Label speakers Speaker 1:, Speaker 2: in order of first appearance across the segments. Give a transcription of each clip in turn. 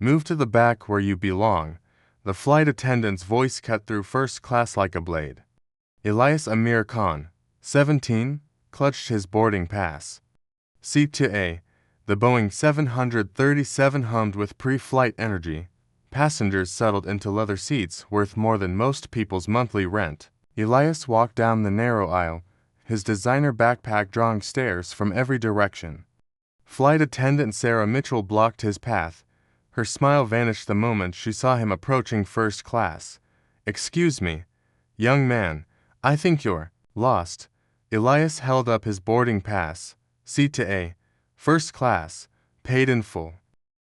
Speaker 1: Move to the back where you belong. The flight attendant's voice cut through first class like a blade. Elias Amir Khan, 17, clutched his boarding pass. Seat to A. The Boeing 737 hummed with pre-flight energy. Passengers settled into leather seats worth more than most people's monthly rent. Elias walked down the narrow aisle, his designer backpack drawing stares from every direction. Flight attendant Sarah Mitchell blocked his path. Her smile vanished the moment she saw him approaching first class. "Excuse me, young man, I think you're lost." Elias held up his boarding pass. Seat to A. First class, paid in full.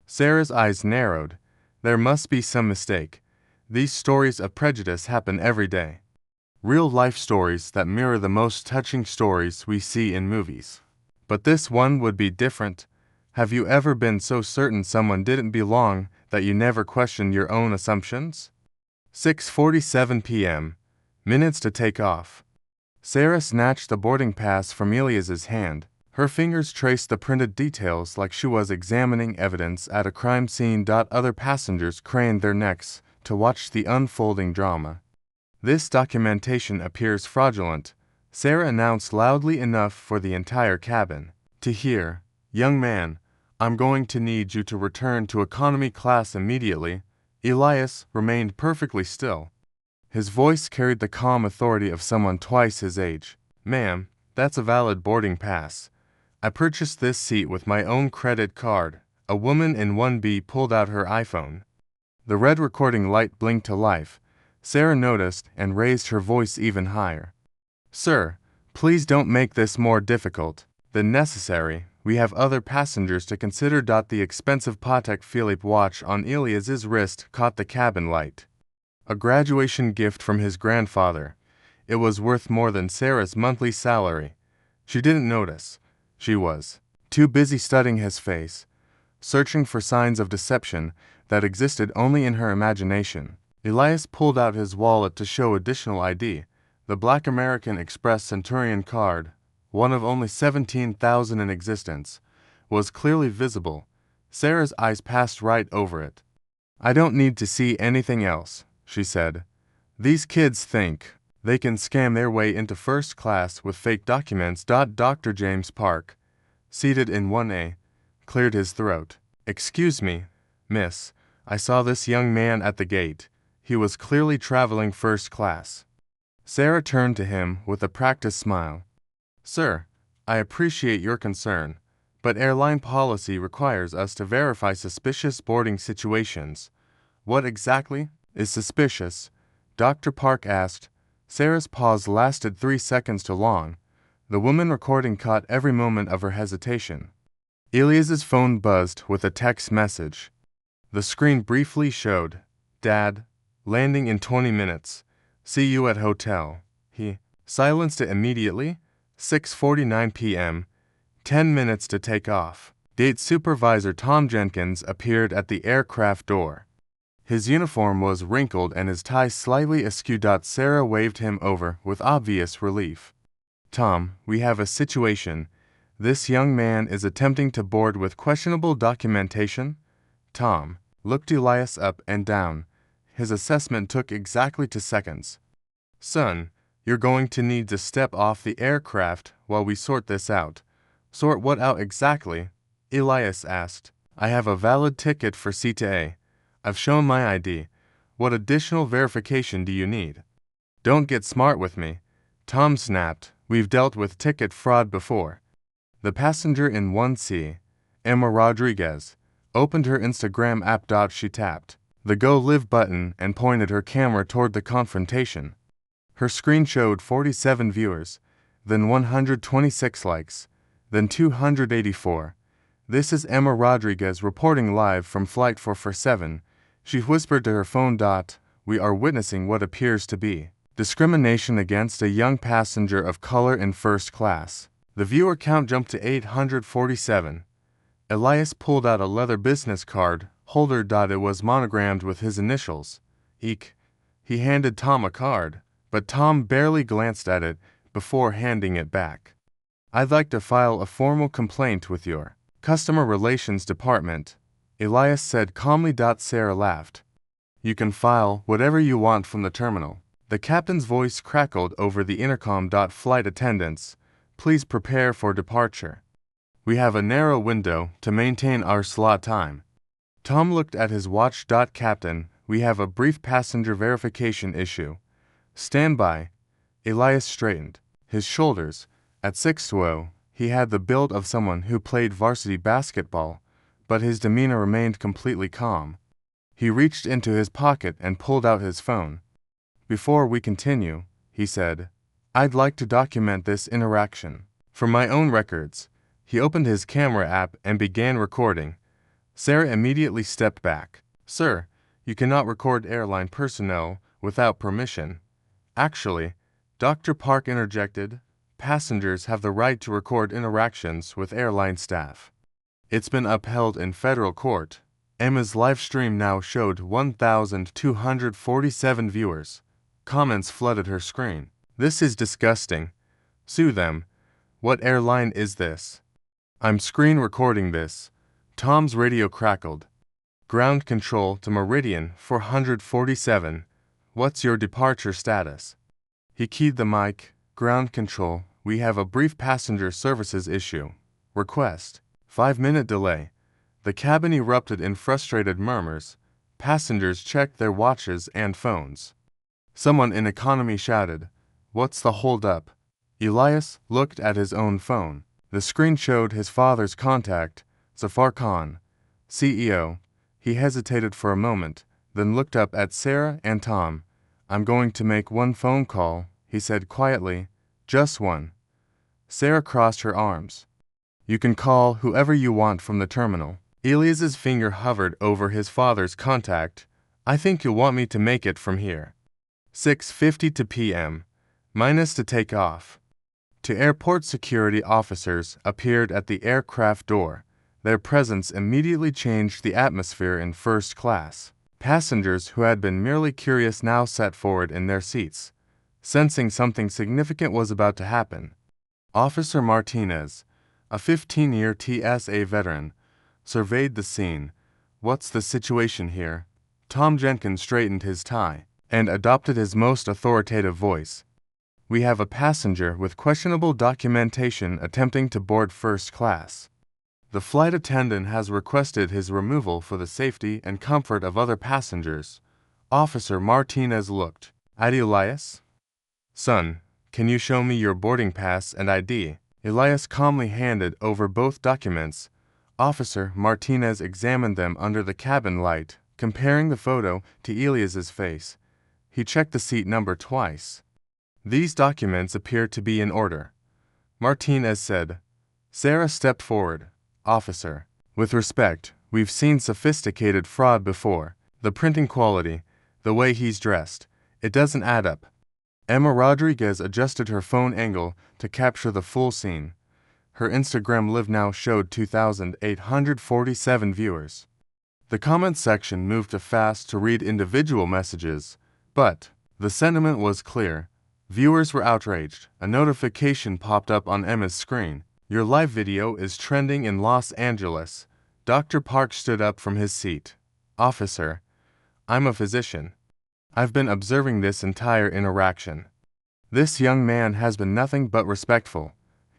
Speaker 1: Sarah's eyes narrowed. There must be some mistake. These stories of prejudice happen every day. Real-life stories that mirror the most touching stories we see in movies. But this one would be different. Have you ever been so certain someone didn't belong that you never questioned your own assumptions? 6:47 p.m. Minutes to take off. Sarah snatched the boarding pass from Elias's hand. Her fingers traced the printed details like she was examining evidence at a crime scene. Other passengers craned their necks to watch the unfolding drama. "This documentation appears fraudulent," Sarah announced loudly enough for the entire cabin to hear. "Young man, I'm going to need you to return to economy class immediately." Elias remained perfectly still. His voice carried the calm authority of someone twice his age. "Ma'am, that's a valid boarding pass. I purchased this seat with my own credit card." A woman in 1B pulled out her iPhone. The red recording light blinked to life. Sarah noticed and raised her voice even higher. "Sir, please don't make this more difficult than necessary. We have other passengers to consider." The expensive Patek Philippe watch on Elias's wrist caught the cabin light. A graduation gift from his grandfather. It was worth more than Sarah's monthly salary. She didn't notice. She was too busy studying his face, searching for signs of deception that existed only in her imagination. Elias pulled out his wallet to show additional ID. The Black American Express Centurion card, one of only 17,000 in existence, was clearly visible. Sarah's eyes passed right over it. "I don't need to see anything else," she said. "These kids think they can scam their way into first class with fake documents." Dr. James Park, seated in 1A, cleared his throat. "Excuse me, miss, I saw this young man at the gate. He was clearly traveling first class." Sarah turned to him with a practiced smile. "Sir, I appreciate your concern, but airline policy requires us to verify suspicious boarding situations." "What exactly is suspicious?" Dr. Park asked. Sarah's pause lasted 3 seconds too long. The woman recording caught every moment of her hesitation. Elias's phone buzzed with a text message. The screen briefly showed, "Dad, landing in 20 minutes. See you at hotel." He silenced it immediately. 6:49 p.m. 10 minutes to take off. Gate Supervisor Tom Jenkins appeared at the aircraft door. His uniform was wrinkled and his tie slightly askew. Sarah waved him over with obvious relief. "Tom, we have a situation. This young man is attempting to board with questionable documentation." Tom looked Elias up and down. His assessment took exactly 2 seconds. "Son, you're going to need to step off the aircraft while we sort this out." "Sort what out exactly?" Elias asked. "I have a valid ticket for seat A. I've shown my ID. What additional verification do you need?" "Don't get smart with me," Tom snapped. "We've dealt with ticket fraud before." The passenger in 1C, Emma Rodriguez, opened her Instagram app. She tapped the Go Live button and pointed her camera toward the confrontation. Her screen showed 47 viewers, then 126 likes, then 284. "This is Emma Rodriguez reporting live from Flight 447. She whispered to her phone. "We are witnessing what appears to be discrimination against a young passenger of color in first class." The viewer count jumped to 847. Elias pulled out a leather business card holder. It was monogrammed with his initials. "Eek." He handed Tom a card, but Tom barely glanced at it before handing it back. "I'd like to file a formal complaint with your Customer Relations Department." Elias said calmly. Sarah laughed. You can file whatever you want from the terminal. The captain's voice crackled over the intercom. Flight attendants, please prepare for departure. We have a narrow window to maintain our slot time. Tom looked at his watch. Captain, we have a brief passenger verification issue. Stand by. Elias straightened his shoulders. At 6'2", he had the build of someone who played varsity basketball, but his demeanor remained completely calm. He reached into his pocket and pulled out his phone. Before we continue, he said, I'd like to document this interaction. For my own records. He opened his camera app and began recording. Sarah immediately stepped back. Sir, you cannot record airline personnel without permission. Actually, Dr. Park interjected, passengers have the right to record interactions with airline staff. It's been upheld in federal court. Emma's live stream now showed 1,247 viewers. Comments flooded her screen. This is disgusting. Sue them. What airline is this? I'm screen recording this. Tom's radio crackled. Ground control to Meridian 447. What's your departure status? He keyed the mic. Ground control, we have a brief passenger services issue. Request. 5-minute delay. The cabin erupted in frustrated murmurs. Passengers checked their watches and phones. Someone in economy shouted, What's the hold-up? Elias looked at his own phone. The screen showed his father's contact, Zafar Khan, CEO. He hesitated for a moment, then looked up at Sarah and Tom. I'm going to make one phone call, he said quietly. Just one. Sarah crossed her arms. You can call whoever you want from the terminal. Elias's finger hovered over his father's contact. I think you'll want me to make it from here. 6:52 p.m. Minus to take off. Two airport security officers appeared at the aircraft door. Their presence immediately changed the atmosphere in first class. Passengers who had been merely curious now sat forward in their seats, sensing something significant was about to happen. Officer Martinez, a 15-year TSA veteran, surveyed the scene. What's the situation here? Tom Jenkins straightened his tie and adopted his most authoritative voice. We have a passenger with questionable documentation attempting to board first class. The flight attendant has requested his removal for the safety and comfort of other passengers. Officer Martinez looked at Elias. Son, can you show me your boarding pass and ID? Elias calmly handed over both documents. Officer Martinez examined them under the cabin light, comparing the photo to Elias's face. He checked the seat number twice. These documents appear to be in order, Martinez said. Sarah stepped forward. Officer, with respect, we've seen sophisticated fraud before. The printing quality, the way he's dressed, it doesn't add up. Emma Rodriguez adjusted her phone angle to capture the full scene. Her Instagram live now showed 2,847 viewers. The comments section moved too fast to read individual messages, but the sentiment was clear. Viewers were outraged. A notification popped up on Emma's screen. Your live video is trending in Los Angeles. Dr. Park stood up from his seat. Officer, I'm a physician. I've been observing this entire interaction. This young man has been nothing but respectful.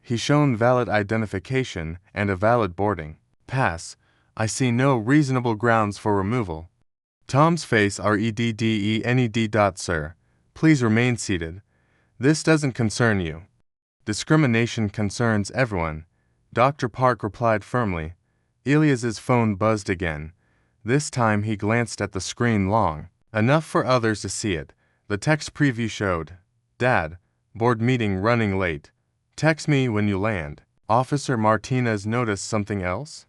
Speaker 1: He's shown valid identification and a valid boarding pass. I see no reasonable grounds for removal. Tom's face reddened. Sir, please remain seated. This doesn't concern you. Discrimination concerns everyone, Dr. Park replied firmly. Elias's phone buzzed again. This time he glanced at the screen long enough for others to see it. The text preview showed, Dad, board meeting running late. Text me when you land. Officer Martinez noticed something else.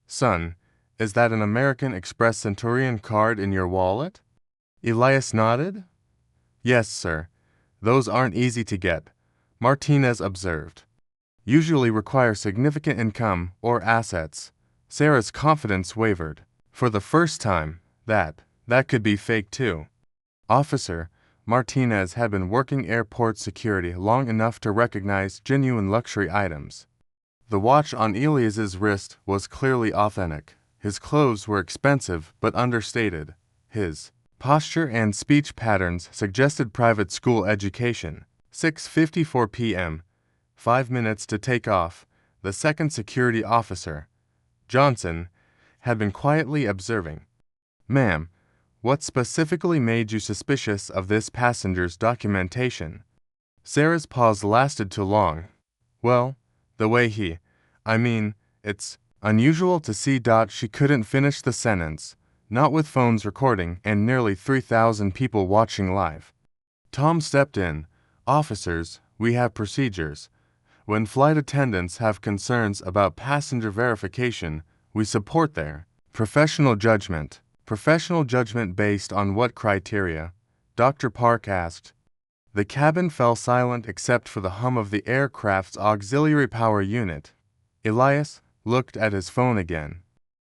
Speaker 1: Son, is that an American Express Centurion card in your wallet? Elias nodded. Yes, sir. Those aren't easy to get, Martinez observed. Usually require significant income or assets. Sarah's confidence wavered. For the first time, that could be fake too. Officer Martinez had been working airport security long enough to recognize genuine luxury items. The watch on Elias's wrist was clearly authentic. His clothes were expensive but understated. His posture and speech patterns suggested private school education. 6:54 p.m. 5 minutes to take off. The second security officer, Johnson, had been quietly observing. "Ma'am, what specifically made you suspicious of this passenger's documentation?" Sarah's pause lasted too long. "Well, the way it's unusual to see. She couldn't finish the sentence, not with phones recording and nearly 3,000 people watching live. Tom stepped in. "Officers, we have procedures. When flight attendants have concerns about passenger verification, we support their professional judgment." "Professional judgment based on what criteria?" Dr. Park asked. The cabin fell silent except for the hum of the aircraft's auxiliary power unit. Elias looked at his phone again.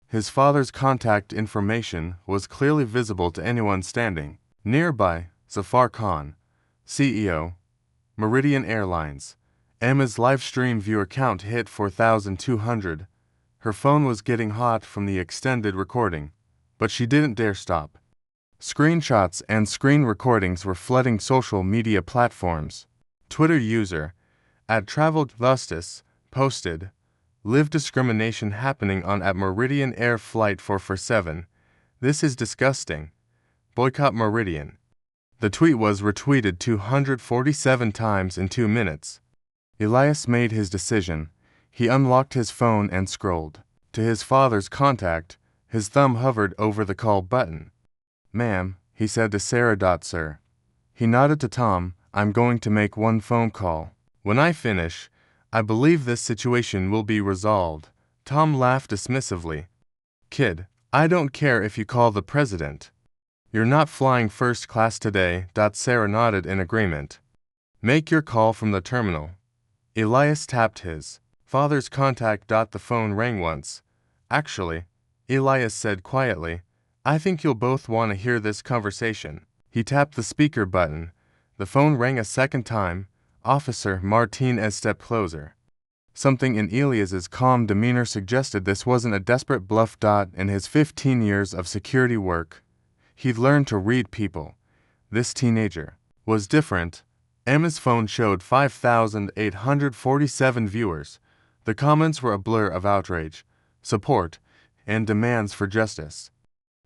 Speaker 1: His father's contact information was clearly visible to anyone standing nearby. Zafar Khan, CEO, Meridian Airlines. Emma's live stream viewer count hit 4,200. Her phone was getting hot from the extended recording, but she didn't dare stop. Screenshots and screen recordings were flooding social media platforms. Twitter user @TravelJustice posted, "Live discrimination happening on at Meridian Air Flight 447. This is disgusting. Boycott Meridian." The tweet was retweeted 247 times in 2 minutes. Elias made his decision. He unlocked his phone and scrolled to his father's contact. His thumb hovered over the call button. "Ma'am," he said to Sarah. "Sir." He nodded to Tom. "I'm going to make one phone call. When I finish, I believe this situation will be resolved." Tom laughed dismissively. "Kid, I don't care if you call the president. You're not flying first class today." Sarah nodded in agreement. "Make your call from the terminal." Elias tapped his father's contact. The phone rang once. "Actually," Elias said quietly, "I think you'll both want to hear this conversation." He tapped the speaker button. The phone rang a second time. Officer Martinez stepped closer. Something in Elias's calm demeanor suggested this wasn't a desperate bluff. In his 15 years of security work, he'd learned to read people. This teenager was different. Emma's phone showed 5,847 viewers. The comments were a blur of outrage, support, and demands for justice.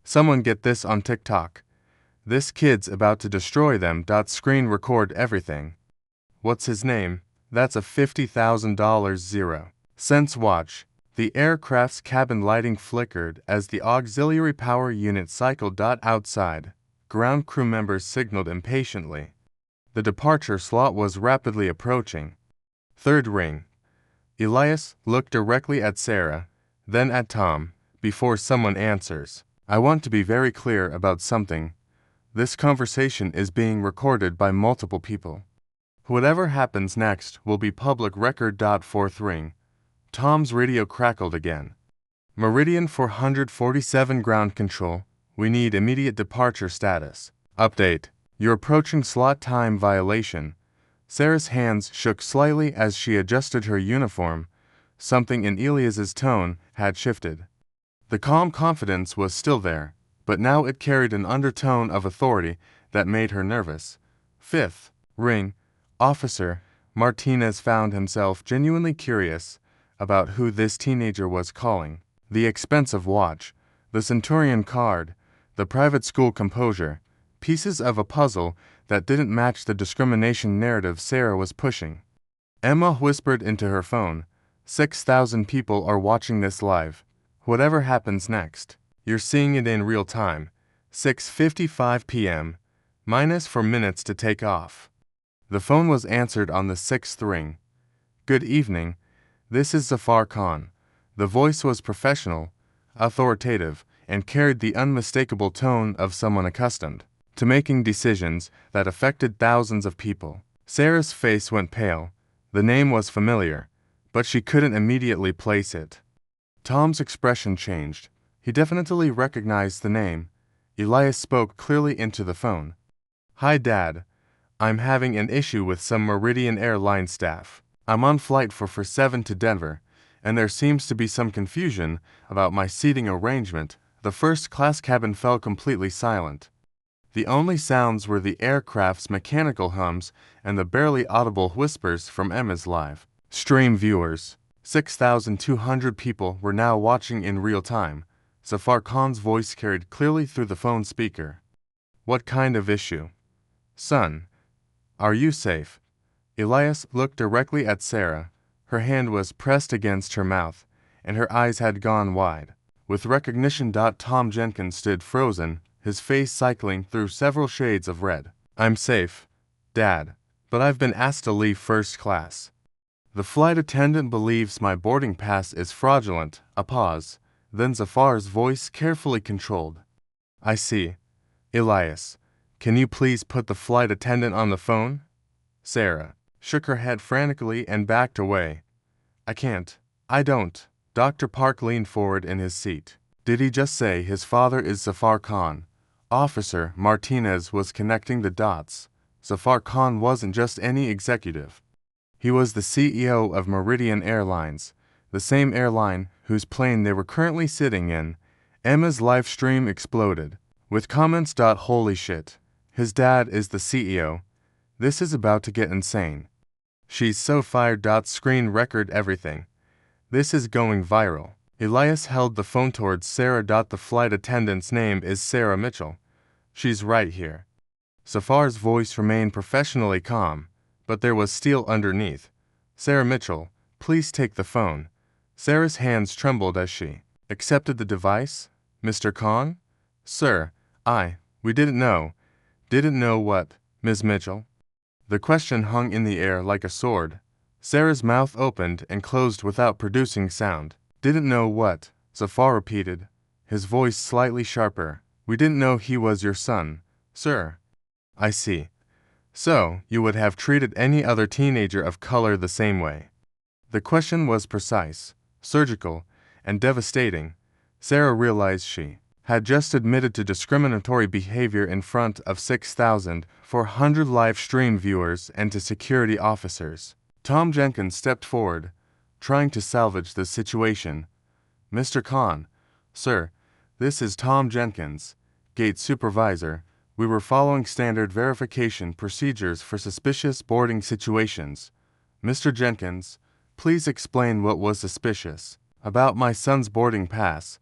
Speaker 1: "Someone get this on TikTok. This kid's about to destroy them." Screen record everything. "What's his name?" "That's a $50,000 0 cents watch." The aircraft's cabin lighting flickered as the auxiliary power unit cycled. Outside, ground crew members signaled impatiently. The departure slot was rapidly approaching. Third ring. Elias looked directly at Sarah, then at Tom. "Before someone answers, I want to be very clear about something. This conversation is being recorded by multiple people. Whatever happens next will be public record." Fourth ring. Tom's radio crackled again. "Meridian 447 ground control. We need immediate departure status. Update. You're approaching slot time violation." Sarah's hands shook slightly as she adjusted her uniform. Something in Elias's tone had shifted. The calm confidence was still there, but now it carried an undertone of authority that made her nervous. Fifth ring. Officer Martinez found himself genuinely curious about who this teenager was calling. The expensive watch, the Centurion card, the private school composure, pieces of a puzzle that didn't match the discrimination narrative Sarah was pushing. Emma whispered into her phone, 6,000 people are watching this live. Whatever happens next, you're seeing it in real time. 6:55 p.m. -4 minutes to take off." The phone was answered on the sixth ring. "Good evening. This is Zafar Khan." The voice was professional, authoritative, and carried the unmistakable tone of someone accustomed to making decisions that affected thousands of people. Sarah's face went pale. The name was familiar, but she couldn't immediately place it. Tom's expression changed. He definitely recognized the name. Elias spoke clearly into the phone. "Hi, Dad. I'm having an issue with some Meridian Airlines staff. I'm on flight 447 to Denver, and there seems to be some confusion about my seating arrangement. The first-class cabin fell completely silent. The only sounds were the aircraft's mechanical hums and the barely audible whispers from Emma's live stream viewers. 6,200 people were now watching in real time. Zafar Khan's voice carried clearly through the phone speaker. What kind of issue? Son, are you safe? Elias looked directly at Sarah. Her hand was pressed against her mouth, and her eyes had gone wide. With recognition, Tom Jenkins stood frozen, his face cycling through several shades of red. I'm safe, Dad, but I've been asked to leave first class. The flight attendant believes my boarding pass is fraudulent. A pause, then Zafar's voice carefully controlled. I see. Elias, can you please put the flight attendant on the phone? Sarah shook her head frantically and backed away. I can't. I don't. Dr. Park leaned forward in his seat. Did he just say his father is Zafar Khan? Officer Martinez was connecting the dots. Zafar Khan wasn't just any executive. He was the CEO of Meridian Airlines, the same airline whose plane they were currently sitting in. Emma's live stream exploded with comments. Holy shit. His dad is the CEO. This is about to get insane. She's so fired. Screen record everything. This is going viral. Elias held the phone towards Sarah. The flight attendant's name is Sarah Mitchell. She's right here. Zafar's voice remained professionally calm, but there was steel underneath. Sarah Mitchell, please take the phone. Sarah's hands trembled as she accepted the device. Mr. Khan? Sir, we didn't know. Didn't know what, Ms. Mitchell? The question hung in the air like a sword. Sarah's mouth opened and closed without producing sound. Didn't know what? Zafar repeated, his voice slightly sharper. We didn't know he was your son, sir. I see. So, you would have treated any other teenager of color the same way. The question was precise, surgical, and devastating. Sarah realized she had just admitted to discriminatory behavior in front of 6,400 live stream viewers and to security officers. Tom Jenkins stepped forward, trying to salvage the situation. Mr. Khan, sir, this is Tom Jenkins, gate supervisor. We were following standard verification procedures for suspicious boarding situations. Mr. Jenkins, please explain what was suspicious about my son's boarding pass.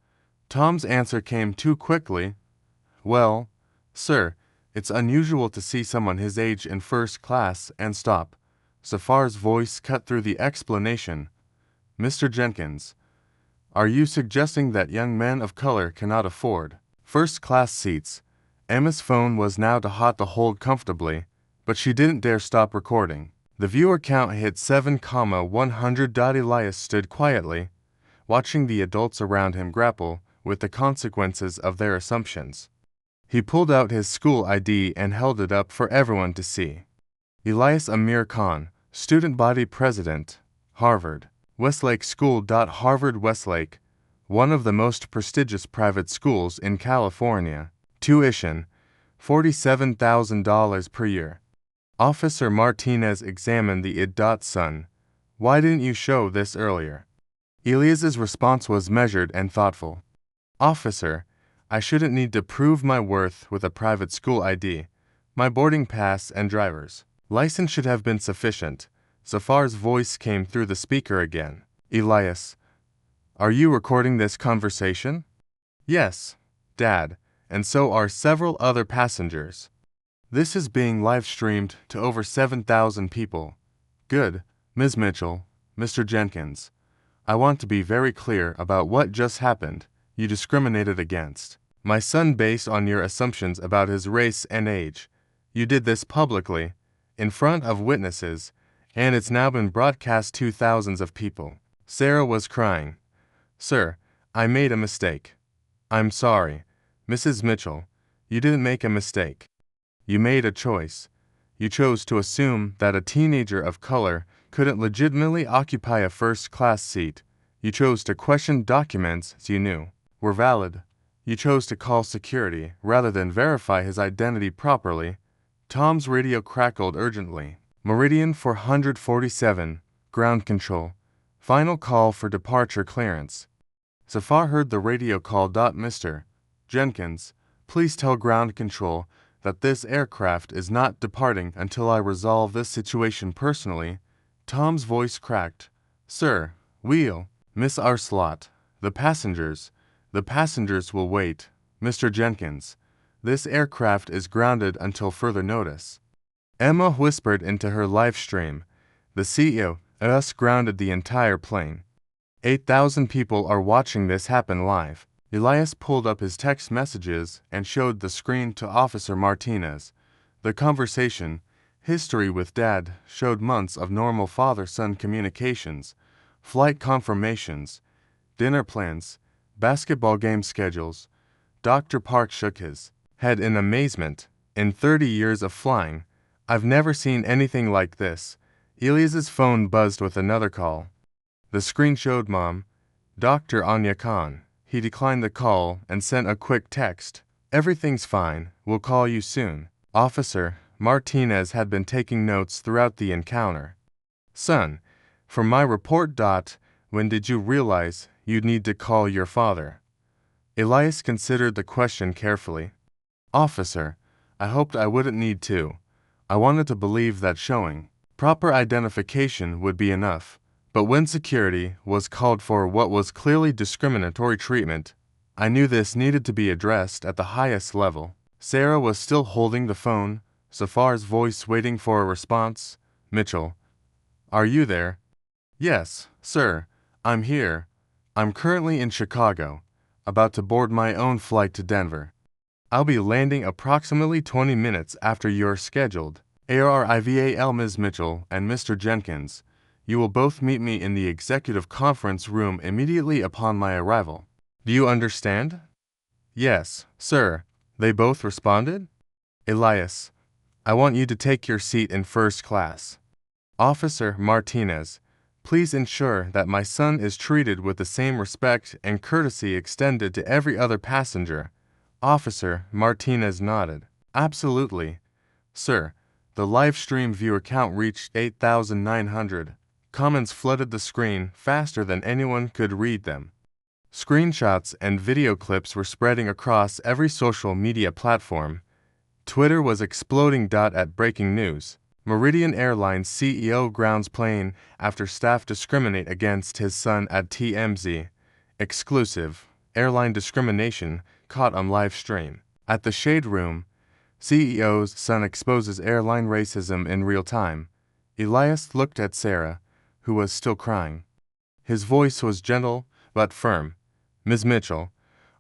Speaker 1: Tom's answer came too quickly. Well, sir, it's unusual to see someone his age in first class and stop. Zafar's voice cut through the explanation. Mr. Jenkins, are you suggesting that young men of color cannot afford first-class seats? Emma's phone was now too hot to hold comfortably, but she didn't dare stop recording. The viewer count hit 7,100. Elias stood quietly, watching the adults around him grapple with the consequences of their assumptions. He pulled out his school ID and held it up for everyone to see. Elias Amir Khan, student body president, Harvard. Westlake School. Harvard Westlake, one of the most prestigious private schools in California. Tuition, $47,000 per year. Officer Martinez examined the son. Why didn't you show this earlier? Elias's response was measured and thoughtful. Officer, I shouldn't need to prove my worth with a private school ID. My boarding pass and driver's license should have been sufficient. Zafar's voice came through the speaker again. Elias, are you recording this conversation? Yes, Dad, and so are several other passengers. This is being live-streamed to over 7,000 people. Good, Ms. Mitchell, Mr. Jenkins. I want to be very clear about what just happened. You discriminated against my son based on your assumptions about his race and age. You did this publicly, in front of witnesses, and it's now been broadcast to thousands of people. Sarah was crying. Sir, I made a mistake. I'm sorry. Mrs. Mitchell, you didn't make a mistake. You made a choice. You chose to assume that a teenager of color couldn't legitimately occupy a first-class seat. You chose to question documents you knew were valid. You chose to call security rather than verify his identity properly. Tom's radio crackled urgently. Meridian 447, ground control. Final call for departure clearance. Zafar heard the radio call. Mr. Jenkins, please tell ground control that this aircraft is not departing until I resolve this situation personally. Tom's voice cracked. Sir, wheel, Miss Arslot, the passengers will wait. Mr. Jenkins, this aircraft is grounded until further notice. Emma whispered into her live stream. The CEO, us grounded the entire plane. 8,000 people are watching this happen live. Elias pulled up his text messages and showed the screen to Officer Martinez. The conversation, history with Dad, showed months of normal father-son communications, flight confirmations, dinner plans, basketball game schedules. Dr. Park shook his head in amazement. In 30 years of flying, I've never seen anything like this. Elias's phone buzzed with another call. The screen showed Mom, Dr. Anya Khan. He declined the call and sent a quick text. Everything's fine, we'll call you soon. Officer Martinez had been taking notes throughout the encounter. Son, from my report. When did you realize you'd need to call your father? Elias considered the question carefully. Officer, I hoped I wouldn't need to. I wanted to believe that showing proper identification would be enough. But when security was called for what was clearly discriminatory treatment, I knew this needed to be addressed at the highest level. Sarah was still holding the phone, Zafar's voice waiting for a response. Mitchell, are you there? Yes, sir, I'm here. I'm currently in Chicago, about to board my own flight to Denver. I'll be landing approximately 20 minutes after you're scheduled. Arrival, Ms. Mitchell and Mr. Jenkins. You will both meet me in the executive conference room immediately upon my arrival. Do you understand? Yes, sir, they both responded. Elias, I want you to take your seat in first class. Officer Martinez, please ensure that my son is treated with the same respect and courtesy extended to every other passenger. Officer Martinez nodded. Absolutely. Sir, the live stream viewer count reached 8,900. Comments flooded the screen faster than anyone could read them. Screenshots and video clips were spreading across every social media platform. Twitter was exploding. At breaking news, Meridian Airlines CEO grounds plane after staff discriminate against his son at TMZ. Exclusive, airline discrimination caught on live stream. At the Shade Room, CEO's son exposes airline racism in real time. Elias looked at Sarah, who was still crying. His voice was gentle but firm. Ms. Mitchell,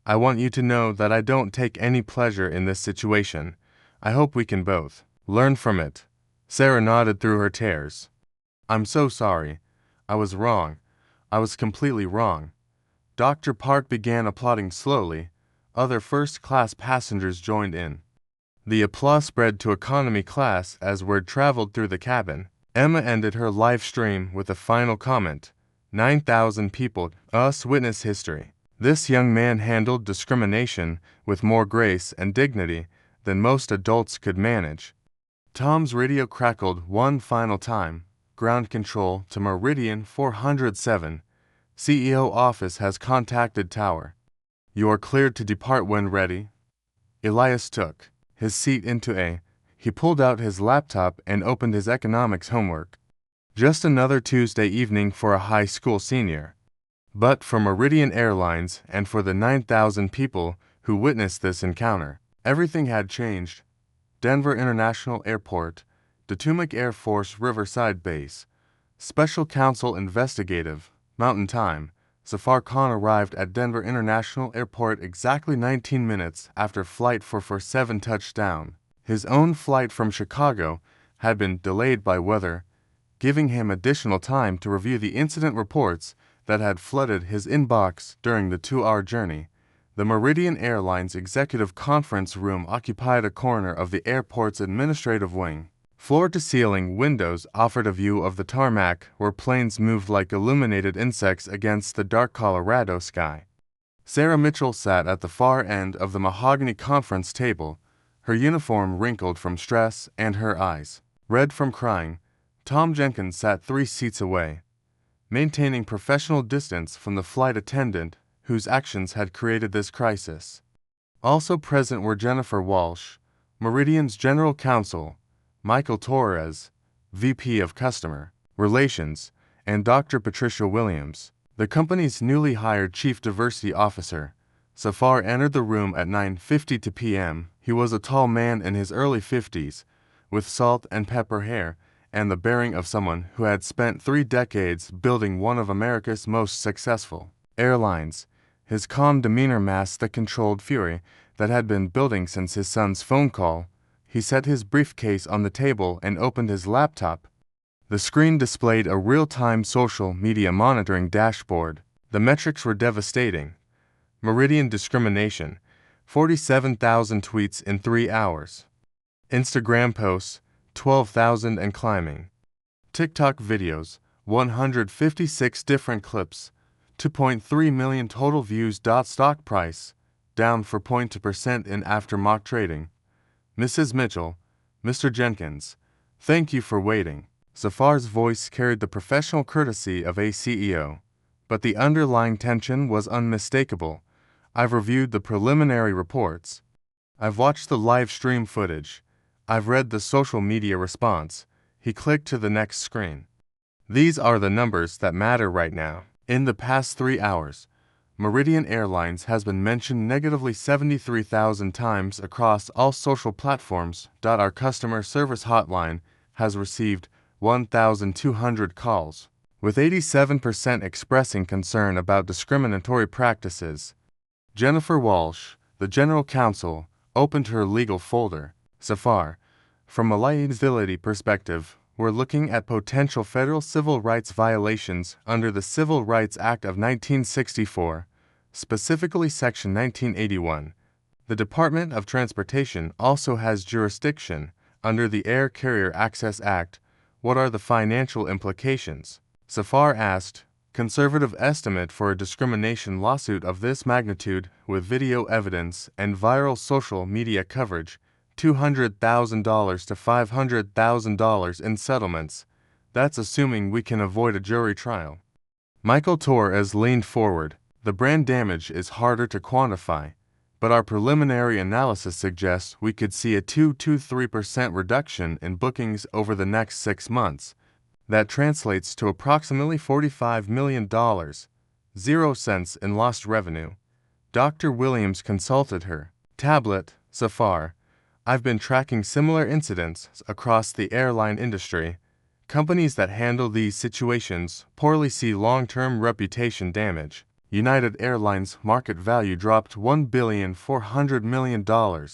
Speaker 1: I want you to know that I don't take any pleasure in this situation. I hope we can both learn from it. Sarah nodded through her tears. I'm so sorry. I was wrong. I was completely wrong. Dr. Park began applauding slowly. Other first-class passengers joined in. The applause spread to economy class as word traveled through the cabin. Emma ended her live stream with a final comment. 9,000 people, us witness history. This young man handled discrimination with more grace and dignity than most adults could manage. Tom's radio crackled one final time. Ground control to Meridian 407. CEO office has contacted tower. You are cleared to depart when ready. Elias took his seat into A. He pulled out his laptop and opened his economics homework. Just another Tuesday evening for a high school senior. But for Meridian Airlines and for the 9,000 people who witnessed this encounter, everything had changed. Denver International Airport, Potomac Air Force Riverside Base, Special Counsel Investigative, Mountain Time. Zafar Khan arrived at Denver International Airport exactly 19 minutes after Flight 447 touchdown. His own flight from Chicago had been delayed by weather, giving him additional time to review the incident reports that had flooded his inbox during the 2-hour journey. The Meridian Airlines executive conference room occupied a corner of the airport's administrative wing. Floor-to-ceiling windows offered a view of the tarmac where planes moved like illuminated insects against the dark Colorado sky. Sarah Mitchell sat at the far end of the mahogany conference table, her uniform wrinkled from stress and her eyes red from crying. Tom Jenkins sat 3 seats away. maintaining professional distance from the flight attendant whose actions had created this crisis. Also present were Jennifer Walsh, Meridian's general counsel, Michael Torres, VP of Customer Relations, and Dr. Patricia Williams, the company's newly hired Chief Diversity Officer. Safar entered the room at 9:52 p.m. He was a tall man in his early 50s, with salt and pepper hair and the bearing of someone who had spent 3 decades building one of America's most successful airlines. His calm demeanor masked the controlled fury that had been building since his son's phone call. He set his briefcase on the table and opened his laptop. The screen displayed a real-time social media monitoring dashboard. The metrics were devastating. Meridian discrimination, 47,000 tweets in 3 hours. Instagram posts, 12,000 and climbing. TikTok videos, 156 different clips, 2.3 million total views. Stock price, down 4.2% in after-mock trading. Mrs. Mitchell, Mr. Jenkins, thank you for waiting. Safar's voice carried the professional courtesy of a CEO, but the underlying tension was unmistakable. I've reviewed the preliminary reports. I've watched the live stream footage. I've read the social media response. He clicked to the next screen. These are the numbers that matter right now. In the past 3 hours, Meridian Airlines has been mentioned negatively 73,000 times across all social platforms. Our customer service hotline has received 1,200 calls, with 87% expressing concern about discriminatory practices. Jennifer Walsh, the general counsel, opened her legal folder. Safar, from a liability perspective, we're looking at potential federal civil rights violations under the Civil Rights Act of 1964, specifically Section 1981. The Department of Transportation also has jurisdiction under the Air Carrier Access Act. What are the financial implications? Safar asked. Conservative estimate for a discrimination lawsuit of this magnitude, with video evidence and viral social media coverage, $200,000 to $500,000 in settlements. That's assuming we can avoid a jury trial. Michael Torres leaned forward. The brand damage is harder to quantify, but our preliminary analysis suggests we could see a 2 to 3% reduction in bookings over the next 6 months. That translates to approximately $45 million, 0 cents in lost revenue. Dr. Williams consulted her. Tablet, Safar. I've been tracking similar incidents across the airline industry. Companies that handle these situations poorly see long-term reputation damage. United Airlines market value dropped $1.4 billion,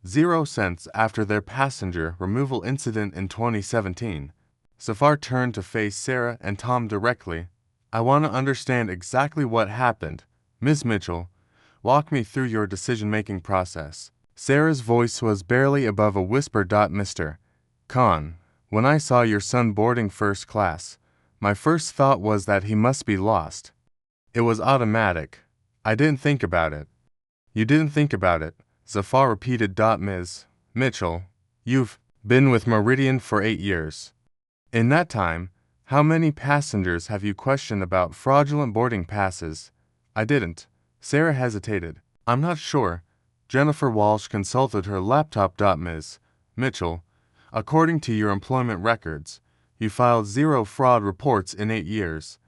Speaker 1: 0 cents after their passenger removal incident in 2017. Safar turned to face Sarah and Tom directly. I want to understand exactly what happened. Ms. Mitchell, walk me through your decision-making process. Sarah's voice was barely above a whisper. Mr. Khan, when I saw your son boarding first class, my first thought was that he must be lost. It was automatic. I didn't think about it. You didn't think about it, Safar repeated. Ms. Mitchell, you've been with Meridian for 8 years. In that time, how many passengers have you questioned about fraudulent boarding passes? I didn't. Sarah hesitated. I'm not sure. Jennifer Walsh consulted her laptop. Ms. Mitchell, according to your employment records, you filed 0 fraud reports in 8 years.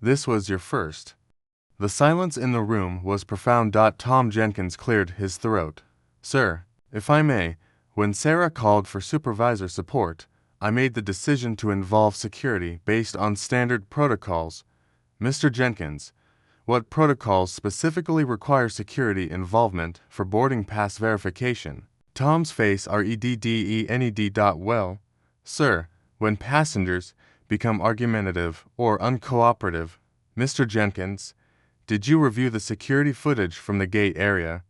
Speaker 1: This was your first. The silence in the room was profound. Tom Jenkins cleared his throat. Sir, if I may, when Sarah called for supervisor support, I made the decision to involve security based on standard protocols. Mr. Jenkins, what protocols specifically require security involvement for boarding pass verification? Tom's face reddened. Well, sir, when passengers become argumentative or uncooperative. Mr. Jenkins, did you review the security footage from the gate area?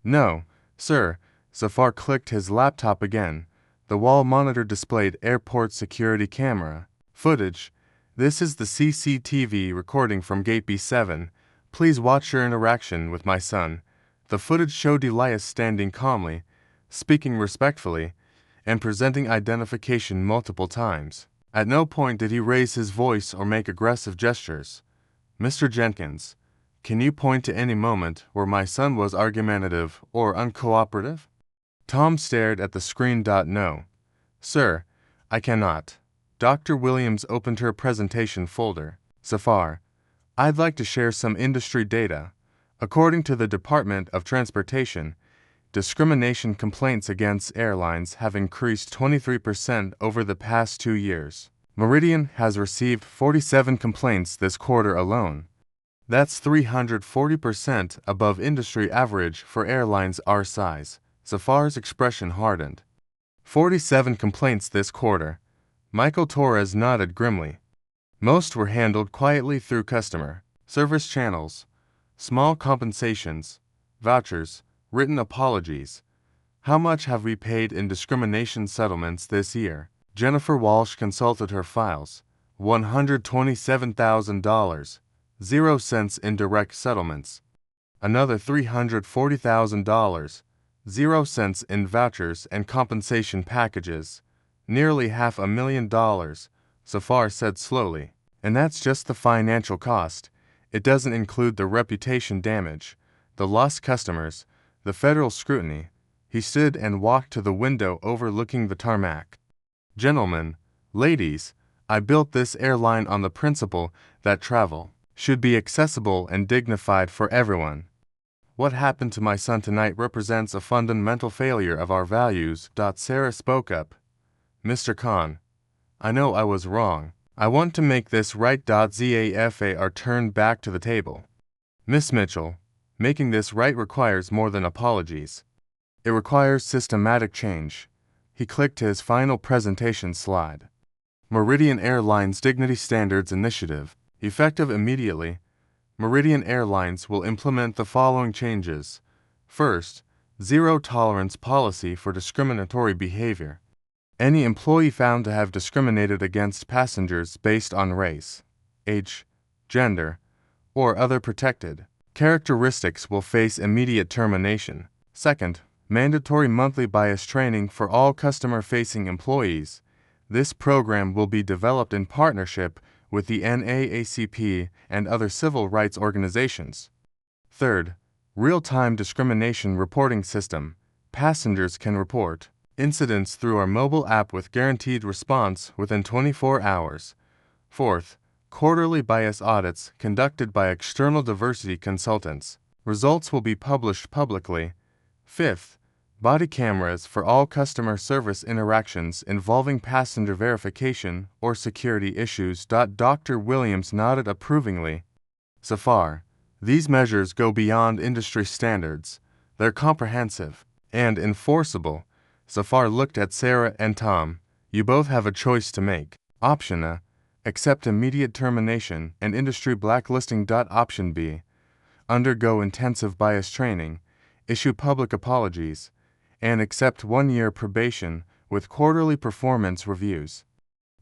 Speaker 1: No, sir. Safar clicked his laptop again. The wall monitor displayed airport security camera footage. This is the CCTV recording from Gate B7. Please watch your interaction with my son. The footage showed Elias standing calmly, speaking respectfully, and presenting identification multiple times. At no point did he raise his voice or make aggressive gestures. Mr. Jenkins, can you point to any moment where my son was argumentative or uncooperative? Tom stared at the screen. No. Sir, I cannot. Dr. Williams opened her presentation folder. So far, I'd like to share some industry data. According to the Department of Transportation, discrimination complaints against airlines have increased 23% over the past 2 years. Meridian has received 47 complaints this quarter alone. That's 340% above industry average for airlines our size. Safar's expression hardened. 47 complaints this quarter. Michael Torres nodded grimly. Most were handled quietly through customer service channels, small compensations, vouchers, written apologies. How much have we paid in discrimination settlements this year? Jennifer Walsh consulted her files. $127,000, 0 cents in direct settlements. Another $340,000, 0 cents in vouchers and compensation packages. Nearly $500,000, Safar said slowly. And that's just the financial cost. It doesn't include the reputation damage, the lost customers, the federal scrutiny. He stood and walked to the window overlooking the tarmac. Gentlemen, ladies, I built this airline on the principle that travel should be accessible and dignified for everyone. What happened to my son tonight represents a fundamental failure of our values. Sarah spoke up. Mr. Khan, I know I was wrong. I want to make this right. Zafar turned back to the table. Miss Mitchell, making this right requires more than apologies. It requires systematic change. He clicked to his final presentation slide. Meridian Airlines Dignity Standards Initiative. Effective immediately, Meridian Airlines will implement the following changes. First, zero tolerance policy for discriminatory behavior. Any employee found to have discriminated against passengers based on race, age, gender, or other protected characteristics will face immediate termination. Second, mandatory monthly bias training for all customer-facing employees. This program will be developed in partnership with the NAACP and other civil rights organizations. Third, real-time discrimination reporting system. Passengers can report incidents through our mobile app with guaranteed response within 24 hours. Fourth, quarterly bias audits conducted by external diversity consultants. Results will be published publicly. Fifth, body cameras for all customer service interactions involving passenger verification or security issues. Dr. Williams nodded approvingly. Safar, these measures go beyond industry standards. They're comprehensive and enforceable. Safar looked at Sarah and Tom. You both have a choice to make. Option A, accept immediate termination and industry blacklisting. Option B, undergo intensive bias training, issue public apologies, and accept 1-year probation with quarterly performance reviews.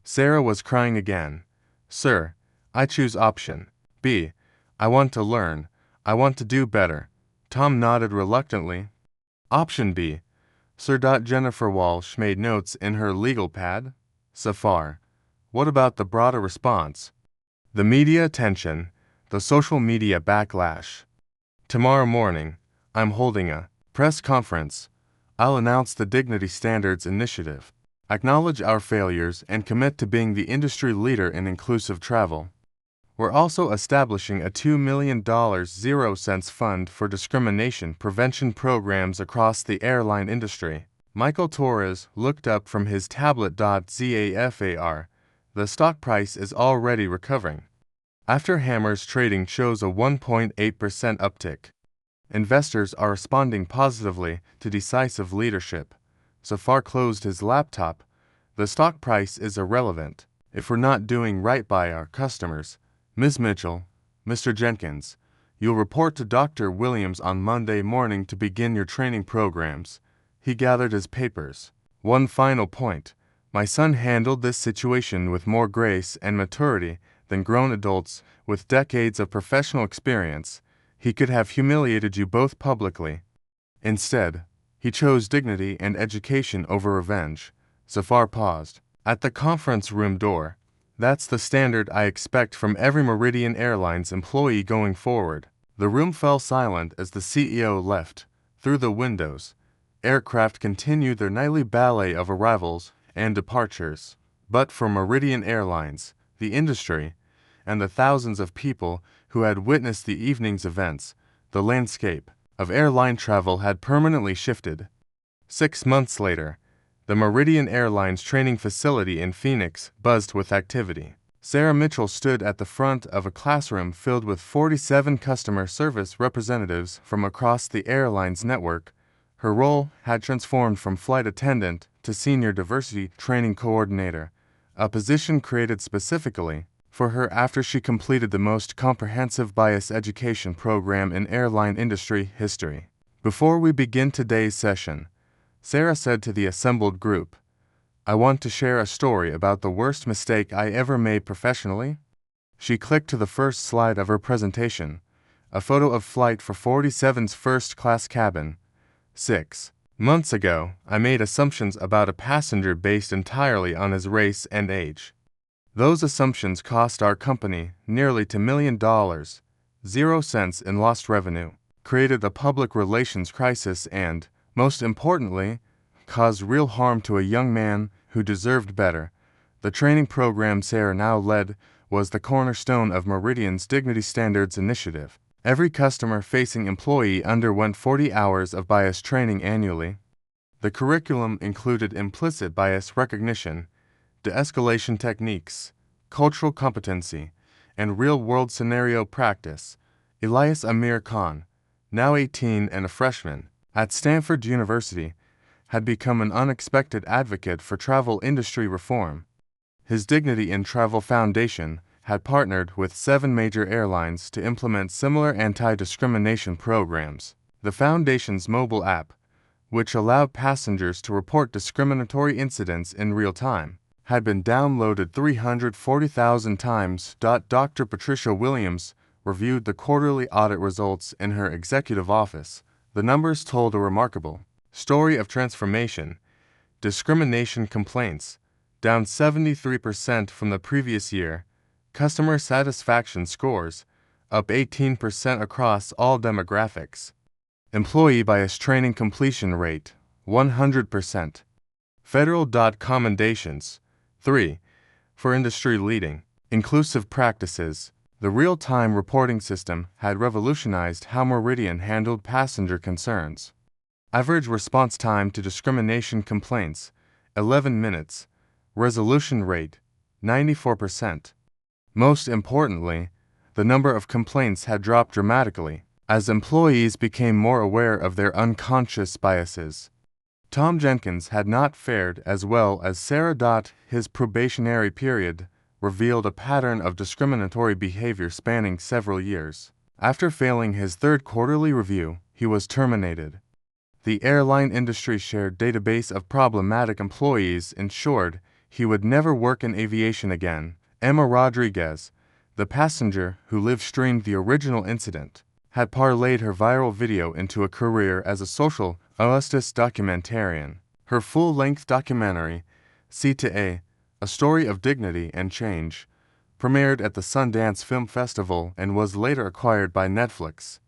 Speaker 1: Sarah was crying again. Sir, I choose option B. I want to learn. I want to do better. Tom nodded reluctantly. Option B. Sir. Jennifer Walsh made notes in her legal pad. Safar, what about the broader response? The media attention, the social media backlash. Tomorrow morning, I'm holding a press conference. I'll announce the Dignity Standards Initiative, acknowledge our failures, and commit to being the industry leader in inclusive travel. We're also establishing a $2 million 0 cents fund for discrimination prevention programs across the airline industry. Michael Torres looked up from his tablet. Zafar, the stock price is already recovering. After Hammers trading shows a 1.8% uptick. Investors are responding positively to decisive leadership. Safar closed his laptop. The stock price is irrelevant if we're not doing right by our customers. Ms. Mitchell, Mr. Jenkins, you'll report to Dr. Williams on Monday morning to begin your training programs. He gathered his papers. One final point. My son handled this situation with more grace and maturity than grown adults with decades of professional experience. He could have humiliated you both publicly. Instead, he chose dignity and education over revenge. Safar paused. At the conference room door. That's the standard I expect from every Meridian Airlines employee going forward. The room fell silent as the CEO left. Through the windows, aircraft continued their nightly ballet of arrivals and departures. But for Meridian Airlines, the industry, and the thousands of people who had witnessed the evening's events, the landscape of airline travel had permanently shifted. 6 months later, the Meridian Airlines training facility in Phoenix buzzed with activity. Sarah Mitchell stood at the front of a classroom filled with 47 customer service representatives from across the airline's network. Her role had transformed from flight attendant to senior diversity training coordinator, a position created specifically for her after she completed the most comprehensive bias education program in airline industry history. Before we begin today's session, Sarah said to the assembled group, "I want to share a story about the worst mistake I ever made professionally." She clicked to the first slide of her presentation, a photo of Flight 447's first-class cabin. 6 months ago, I made assumptions about a passenger based entirely on his race and age. Those assumptions cost our company nearly $2 million, 0 cents in lost revenue, created a public relations crisis and, most importantly, caused real harm to a young man who deserved better. The training program Sarah now led was the cornerstone of Meridian's Dignity Standards initiative. Every customer-facing employee underwent 40 hours of bias training annually. The curriculum included implicit bias recognition, de-escalation techniques, cultural competency, and real-world scenario practice. Elias Amir Khan, now 18 and a freshman at Stanford University, had become an unexpected advocate for travel industry reform. His Dignity in Travel Foundation had partnered with 7 major airlines to implement similar anti-discrimination programs. The foundation's mobile app, which allowed passengers to report discriminatory incidents in real time, had been downloaded 340,000 times. Dr. Patricia Williams reviewed the quarterly audit results in her executive office. The numbers told a remarkable story of transformation. Discrimination complaints, down 73% from the previous year. Customer satisfaction scores, up 18% across all demographics. Employee bias training completion rate, 100%. Federal commendations. 3. For industry-leading, inclusive practices. The real-time reporting system had revolutionized how Meridian handled passenger concerns. Average response time to discrimination complaints, 11 minutes. Resolution rate, 94%. Most importantly, the number of complaints had dropped dramatically as employees became more aware of their unconscious biases. Tom Jenkins had not fared as well as Sarah. His probationary period revealed a pattern of discriminatory behavior spanning several years. After failing his 3rd quarterly review, he was terminated. The airline industry shared database of problematic employees ensured he would never work in aviation again. Emma Rodriguez, the passenger who live-streamed the original incident, had parlayed her viral video into a career as a social justice documentarian. Her full-length documentary, C2A, A Story of Dignity and Change, premiered at the Sundance Film Festival and was later acquired by Netflix.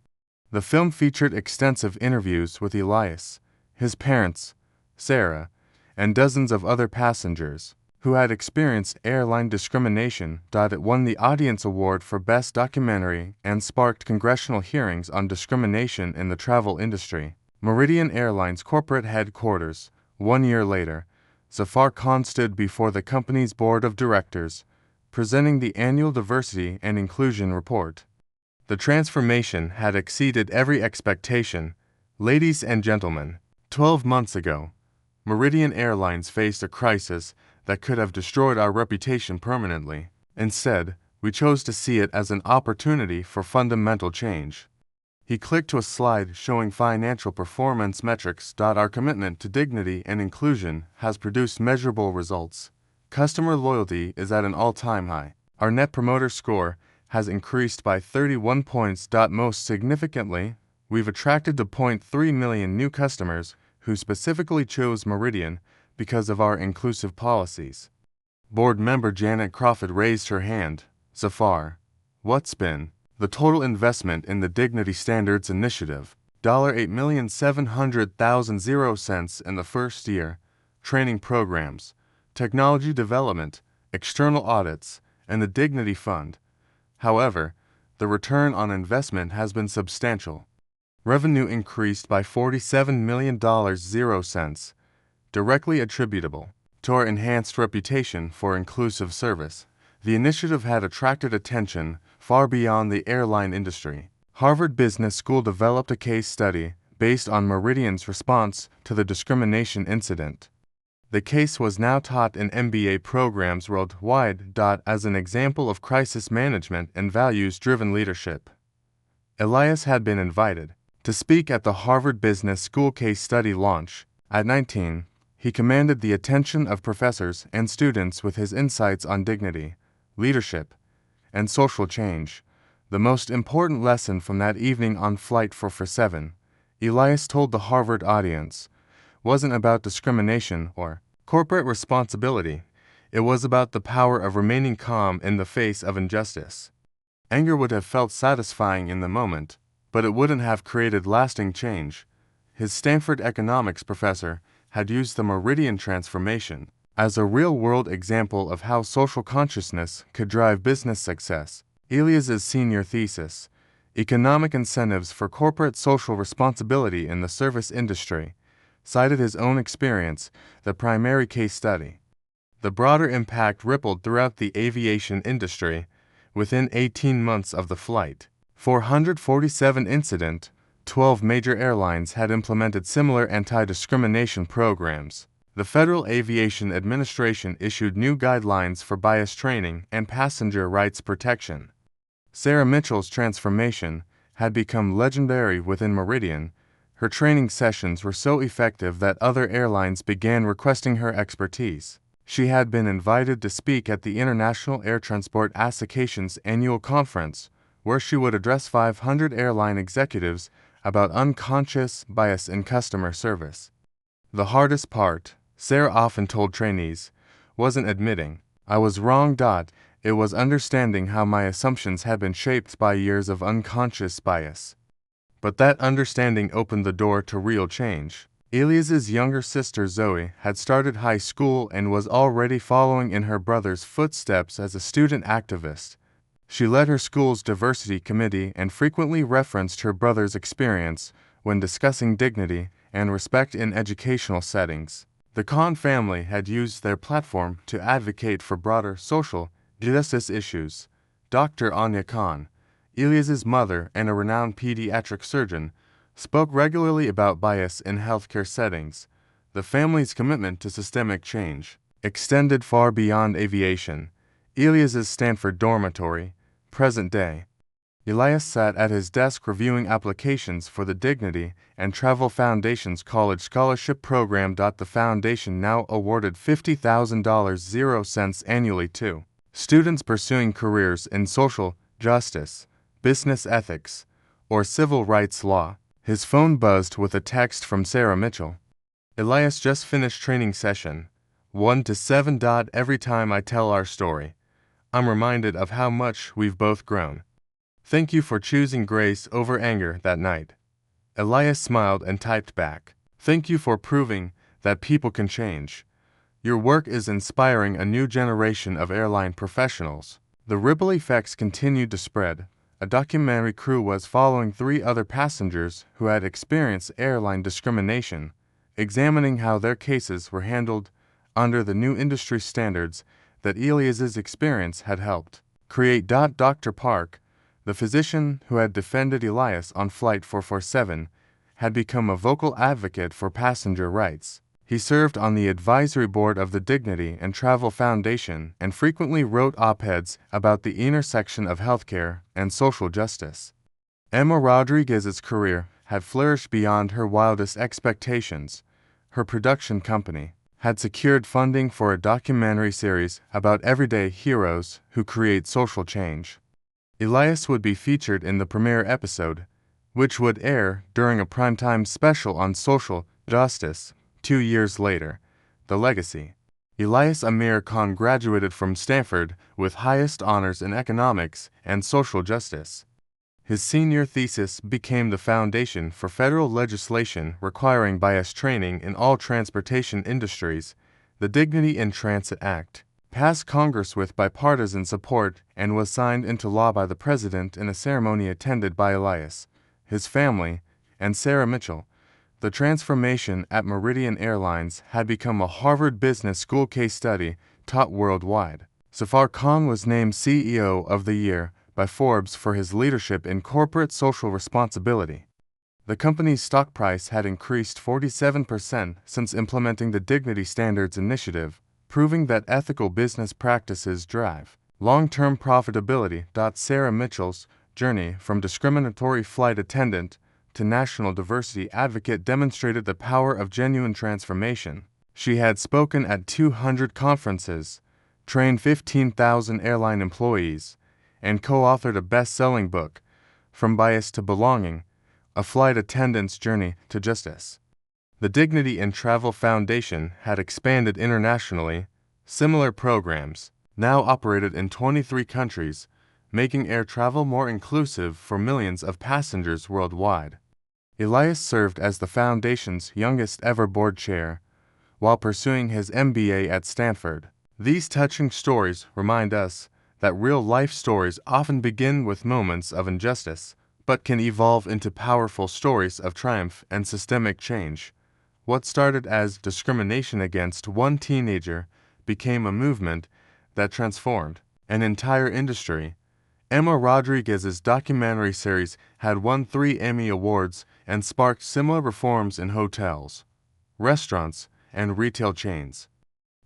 Speaker 1: The film featured extensive interviews with Elias, his parents, Sarah, and dozens of other passengers who had experienced airline discrimination. It won the Audience Award for Best Documentary and sparked congressional hearings on discrimination in the travel industry. Meridian Airlines corporate headquarters. 1 year later, Zafar Khan stood before the company's board of directors, presenting the annual Diversity and Inclusion Report. The transformation had exceeded every expectation. Ladies and gentlemen, 12 months ago, Meridian Airlines faced a crisis that could have destroyed our reputation permanently. Instead, we chose to see it as an opportunity for fundamental change. He clicked to a slide showing financial performance metrics. Our commitment to dignity and inclusion has produced measurable results. Customer loyalty is at an all-time high. Our Net Promoter Score has increased by 31 points. Most significantly, we've attracted 2.3 million new customers who specifically chose Meridian because of our inclusive policies. Board member Janet Crawford raised her hand. Zafar. What's been the total investment in the Dignity Standards Initiative? $8,700,000 in the first year. Training programs, technology development, external audits, and the Dignity Fund. However, the return on investment has been substantial. Revenue increased by $47 million, directly attributable to our enhanced reputation for inclusive service. The initiative had attracted attention far beyond the airline industry. Harvard Business School developed a case study based on Meridian's response to the discrimination incident. The case was now taught in MBA programs worldwide. As an example of crisis management and values-driven leadership. Elias had been invited to speak at the Harvard Business School case study launch. At 19, he commanded the attention of professors and students with his insights on dignity, leadership, and social change. The most important lesson from that evening on Flight 447, Elias told the Harvard audience, wasn't about discrimination or corporate responsibility. It was about the power of remaining calm in the face of injustice. Anger would have felt satisfying in the moment, but it wouldn't have created lasting change. His Stanford economics professor had used the Meridian transformation as a real-world example of how social consciousness could drive business success. Elias's senior thesis, Economic Incentives for Corporate Social Responsibility in the Service Industry, cited his own experience, the primary case study. The broader impact rippled throughout the aviation industry. Within 18 months of the Flight 447 incident, 12 major airlines had implemented similar anti-discrimination programs. The Federal Aviation Administration issued new guidelines for bias training and passenger rights protection. Sarah Mitchell's transformation had become legendary within Meridian. Her training sessions were so effective that other airlines began requesting her expertise. She had been invited to speak at the International Air Transport Association's annual conference, where she would address 500 airline executives about unconscious bias in customer service. The hardest part, Sarah often told trainees, wasn't admitting, "I was wrong." It was understanding how my assumptions had been shaped by years of unconscious bias. But that understanding opened the door to real change. Elias's younger sister Zoe had started high school and was already following in her brother's footsteps as a student activist. She led her school's diversity committee and frequently referenced her brother's experience when discussing dignity and respect in educational settings. The Khan family had used their platform to advocate for broader social justice issues. Dr. Anya Khan, Elias's mother and a renowned pediatric surgeon, spoke regularly about bias in healthcare settings. The family's commitment to systemic change extended far beyond aviation. Elias's Stanford dormitory, present day. Elias sat at his desk reviewing applications for the Dignity and Travel Foundation's college scholarship program. The foundation now awarded $50,000 annually to students pursuing careers in social justice, business ethics, or civil rights law. His phone buzzed with a text from Sarah Mitchell. Elias just finished training session 1 to 7. Every time I tell our story, I'm reminded of how much we've both grown. Thank you for choosing grace over anger that night. Elias smiled and typed back, "Thank you for proving that people can change. Your work is inspiring a new generation of airline professionals." The ripple effects continued to spread. A documentary crew was following 3 other passengers who had experienced airline discrimination, examining how their cases were handled under the new industry standards that Elias's experience had helped create. Dr. Park, the physician who had defended Elias on Flight 447, had become a vocal advocate for passenger rights. He served on the advisory board of the Dignity and Travel Foundation and frequently wrote op-eds about the intersection of healthcare and social justice. Emma Rodriguez's career had flourished beyond her wildest expectations. Her production company had secured funding for a documentary series about everyday heroes who create social change. Elias would be featured in the premiere episode, which would air during a primetime special on social justice. 2 years later, The Legacy Elias Amir Khan graduated from Stanford with highest honors in economics and social justice. His senior thesis became the foundation for federal legislation requiring bias training in all transportation industries, the Dignity in Transit Act, passed Congress with bipartisan support and was signed into law by the president in a ceremony attended by Elias, his family, and Sarah Mitchell. The transformation at Meridian Airlines had become a Harvard Business School case study taught worldwide. Zafar Khan was named CEO of the Year by Forbes for his leadership in corporate social responsibility. The company's stock price had increased 47% since implementing the Dignity Standards Initiative, proving that ethical business practices drive long-term profitability. Sarah Mitchell's journey from discriminatory flight attendant to national diversity advocate demonstrated the power of genuine transformation. She had spoken at 200 conferences, trained 15,000 airline employees, and co-authored a best-selling book, From Bias to Belonging, A Flight Attendant's Journey to Justice. The Dignity in Travel Foundation had expanded internationally. Similar programs now operated in 23 countries, making air travel more inclusive for millions of passengers worldwide. Elias served as the foundation's youngest ever board chair, while pursuing his MBA at Stanford. These touching stories remind us that real-life stories often begin with moments of injustice, but can evolve into powerful stories of triumph and systemic change. What started as discrimination against one teenager became a movement that transformed an entire industry. Emma Rodriguez's documentary series had won 3 Emmy Awards and sparked similar reforms in hotels, restaurants, and retail chains.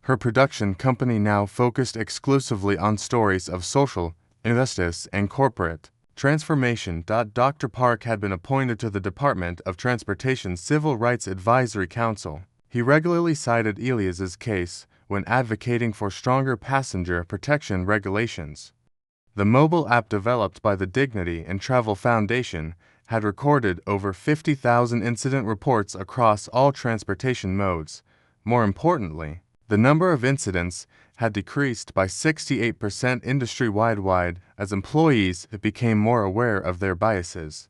Speaker 1: Her production company now focused exclusively on stories of social injustice and corporate transformation. Dr. Park had been appointed to the Department of Transportation's Civil Rights Advisory Council. He regularly cited Elias's case when advocating for stronger passenger protection regulations. The mobile app developed by the Dignity in Travel Foundation had recorded over 50,000 incident reports across all transportation modes. More importantly, the number of incidents had decreased by 68% industry-wide as employees became more aware of their biases.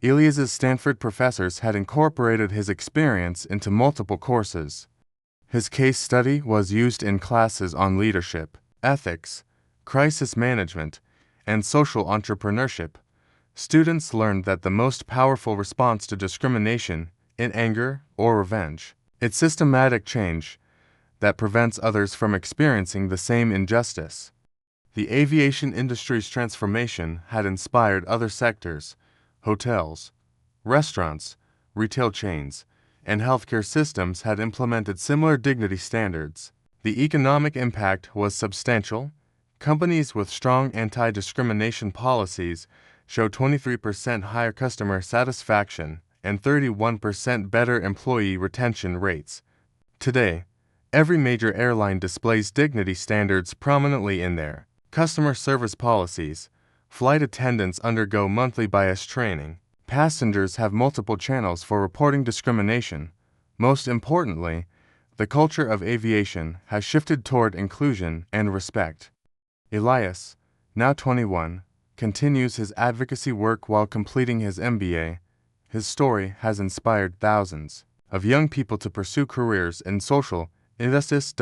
Speaker 1: Elias's Stanford professors had incorporated his experience into multiple courses. His case study was used in classes on leadership, ethics, crisis management, and social entrepreneurship. Students learned that the most powerful response to discrimination is anger or revenge. It's systematic change that prevents others from experiencing the same injustice. The aviation industry's transformation had inspired other sectors, hotels, restaurants, retail chains, and healthcare systems had implemented similar dignity standards. The economic impact was substantial. Companies with strong anti-discrimination policies showed 23% higher customer satisfaction and 31% better employee retention rates. Today, every major airline displays dignity standards prominently in their customer service policies. Flight attendants undergo monthly bias training. Passengers have multiple channels for reporting discrimination. Most importantly, the culture of aviation has shifted toward inclusion and respect. Elias, now 21, continues his advocacy work while completing his MBA. His story has inspired thousands of young people to pursue careers in social injustice.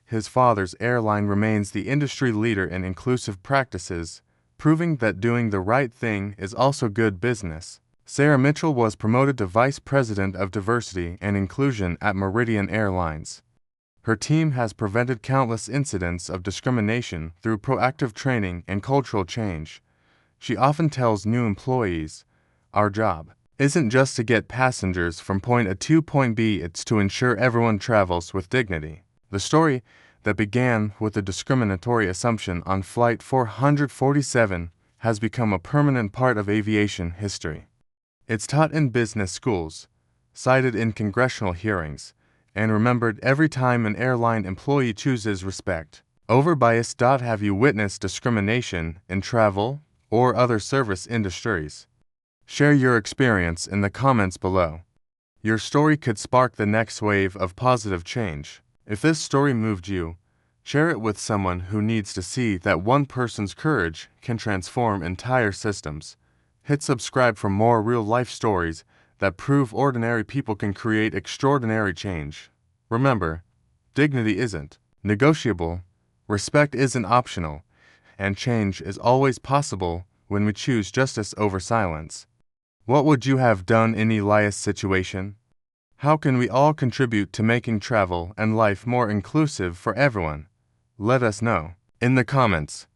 Speaker 1: His father's airline remains the industry leader in inclusive practices, proving that doing the right thing is also good business. Sarah Mitchell was promoted to Vice President of Diversity and Inclusion at Meridian Airlines. Her team has prevented countless incidents of discrimination through proactive training and cultural change. She often tells new employees, "Our job isn't just to get passengers from point A to point B, it's to ensure everyone travels with dignity." The story that began with a discriminatory assumption on Flight 447 has become a permanent part of aviation history. It's taught in business schools, cited in congressional hearings, and remembered every time an airline employee chooses respect over bias. Have you witnessed discrimination in travel or other service industries? Share your experience in the comments below. Your story could spark the next wave of positive change. If this story moved you, share it with someone who needs to see that one person's courage can transform entire systems. Hit subscribe for more real-life stories that prove ordinary people can create extraordinary change. Remember, dignity isn't negotiable, respect isn't optional, and change is always possible when we choose justice over silence. What would you have done in Elias' situation? How can we all contribute to making travel and life more inclusive for everyone? Let us know in the comments.